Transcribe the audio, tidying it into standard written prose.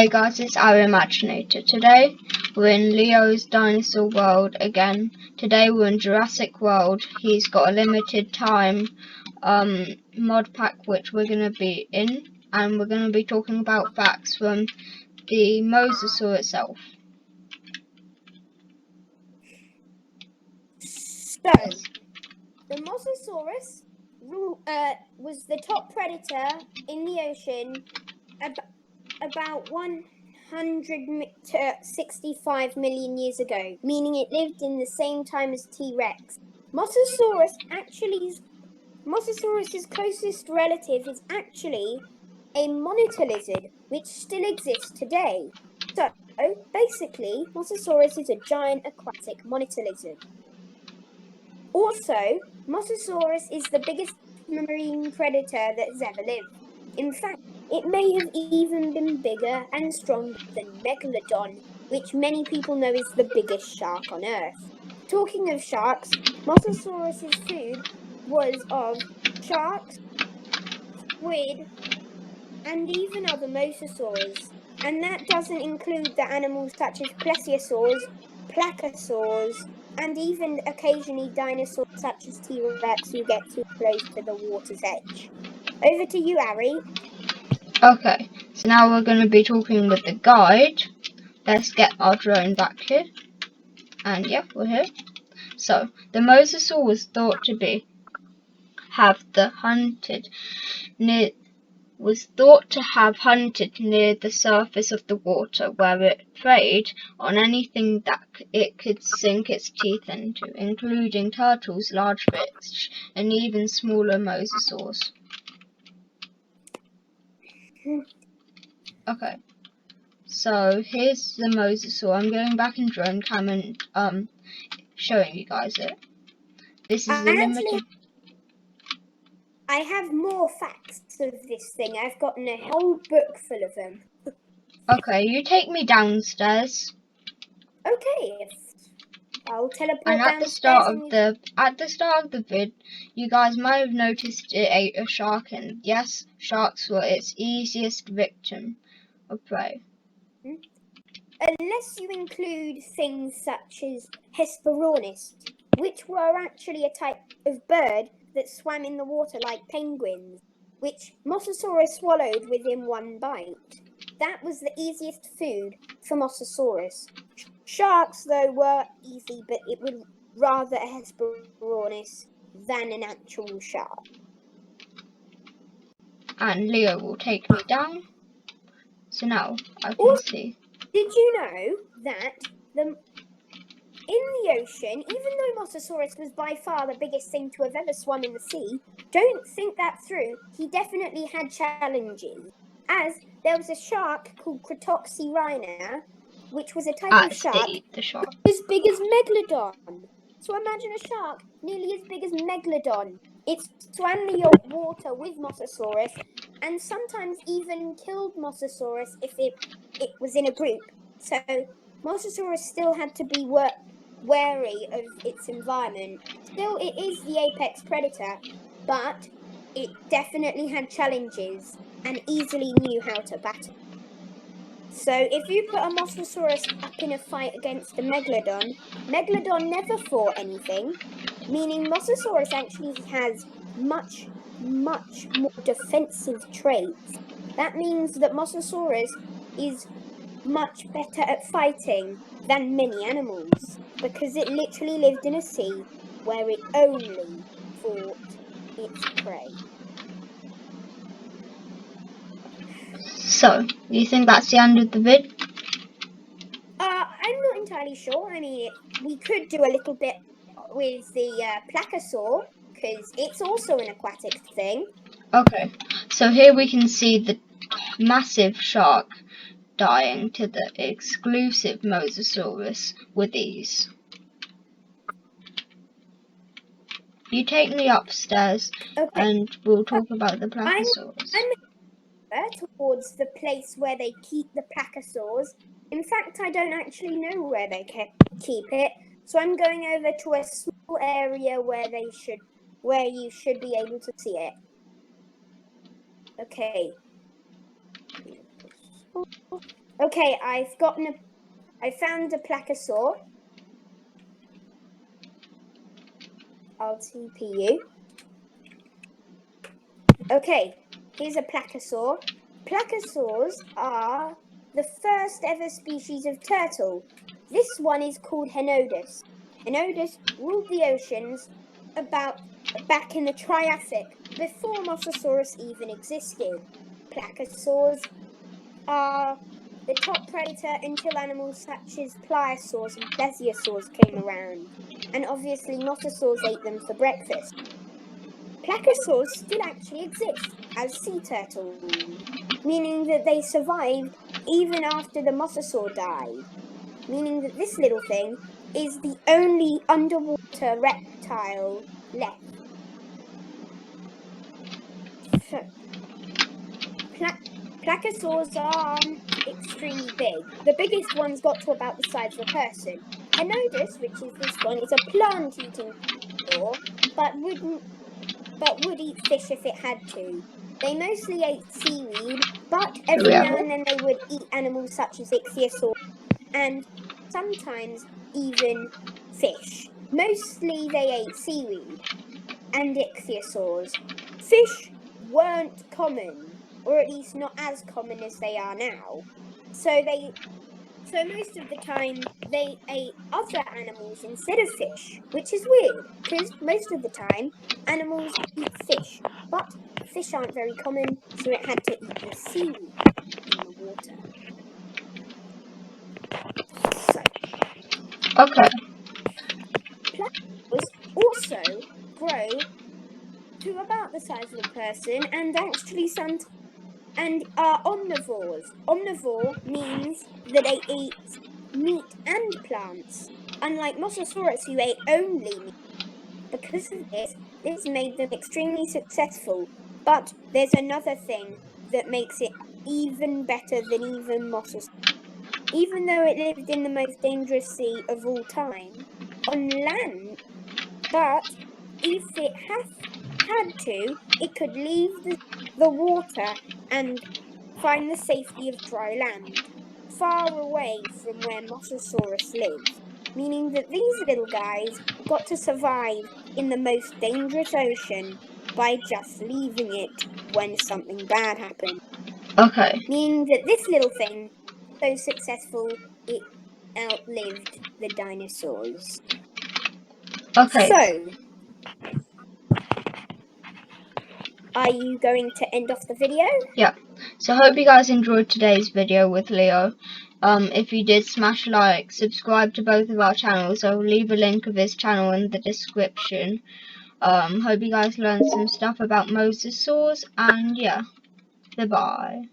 Hey guys, it's Ari-imaginator. Today we're in Leo's dinosaur world again. Today we're in Jurassic World. He's got a limited time mod pack which we're going to be in, and we're going to be talking about facts from the Mosasaur itself. So, the Mosasaurus was the top predator in the ocean about 165 million years ago, meaning it lived in the same time as T-Rex. Mosasaurus's closest relative is actually a monitor lizard, which still exists today. So, basically, Mosasaurus is a giant aquatic monitor lizard. Also, Mosasaurus is the biggest marine predator that has ever lived. In fact, it may have even been bigger and stronger than Megalodon, which many people know is the biggest shark on Earth. Talking of sharks, Mosasaurus's food was of sharks, squid, and even other mosasaurs. And that doesn't include the animals such as plesiosaurs, placosaurs, and even occasionally dinosaurs such as T-Rex who get too close to the water's edge. Over to you, Ari. Okay, so now we're going to be talking with the guide. Let's get our drone back here. And yeah, we're here. So, the Mosasaur was thought to have hunted near the surface of the water, where it preyed on anything that it could sink its teeth into, including turtles, large fish, and even smaller mosasaurs. Okay, so here's the mosasaur. I'm going back in drone cam and showing you guys it. This is the limited. I have more facts of this thing. I've gotten a whole book full of them. Okay, you take me downstairs. Okay, I'll teleport and downstairs. At the start of the vid, you guys might have noticed it ate a shark, and yes, sharks were its easiest victim of prey. Unless you include things such as Hesperornis, which were actually a type of bird that swam in the water like penguins, which Mosasaurus swallowed within one bite. That was the easiest food for Mosasaurus. Sharks, though, were easy, but it was rather a Hesperornis than an actual shark. And Leo will take me down. So now I can see. Did you know that in the ocean, even though Mosasaurus was by far the biggest thing to have ever swum in the sea, don't think that through, he definitely had challenges. As there was a shark called Cretoxyrhina, which was a type of shark as big as Megalodon. So imagine a shark nearly as big as Megalodon. It swam the water with Mosasaurus and sometimes even killed Mosasaurus if it was in a group. So Mosasaurus still had to be wary of its environment. Still, it is the apex predator, but it definitely had challenges and easily knew how to battle. So if you put a Mosasaurus up in a fight against a Megalodon, Megalodon never fought anything, meaning Mosasaurus actually has much more defensive traits. That means that Mosasaurus is much better at fighting than many animals, because it literally lived in a sea where it only fought its prey. So, you think that's the end of the vid? I'm not entirely sure. I mean, we could do a little bit with the Placosaur, because it's also an aquatic thing. Okay, so here we can see the massive shark dying to the exclusive Mosasaurus with ease. You take me upstairs, and we'll talk about the Placosaurus. I'm towards the place where they keep the Placosaurs. In fact, I don't actually know where they keep it, so I'm going over to a small area where you should be able to see it. Okay. Okay, I found a Placosaur. I'll TP you. Okay, here's a Placosaur. Placosaurs are the first ever species of turtle. This one is called Henodus. Henodus ruled the oceans back in the Triassic, before Mosasaurus even existed. Placosaurs are the top predator until animals such as pliosaurs and plesiosaurs came around, and obviously mosasaurs ate them for breakfast. Placosaurs still actually exist as sea turtles, meaning that they survived even after the mosasaur died, meaning that this little thing is the only underwater reptile left. So, Placosaurs aren't extremely big. The biggest one's got to about the size of a person. Henodus, which is this one, is a plant-eating dinosaur, but would eat fish if it had to. They mostly ate seaweed, but every now and then they would eat animals such as ichthyosaurs and sometimes even fish. Mostly they ate seaweed and ichthyosaurs. Fish weren't common, or at least not as common as they are now. So most of the time they ate other animals instead of fish, which is weird, because most of the time animals eat fish, but fish aren't very common, so it had to eat the seaweed in the water. So, Okay. placosaurs also grow to about the size of a person and actually and are omnivores. Omnivore means that they eat meat and plants, unlike Mosasaurus who ate only meat. Because of this made them extremely successful. But there's another thing that makes it even better than even Mosasaurus. Even though it lived in the most dangerous sea of all time, on land, but if it had to, it could leave the water and find the safety of dry land, far away from where Mosasaurus lived, meaning that these little guys got to survive in the most dangerous ocean by just leaving it when something bad happened. Okay. Meaning that this little thing, so successful, it outlived the dinosaurs. Okay. So, are you going to end off the video? Yeah. So I hope you guys enjoyed today's video with Leo. If you did, smash like, subscribe to both of our channels. I will leave a link of his channel in the description. Hope you guys learned some stuff about mosasaurs, and yeah, goodbye.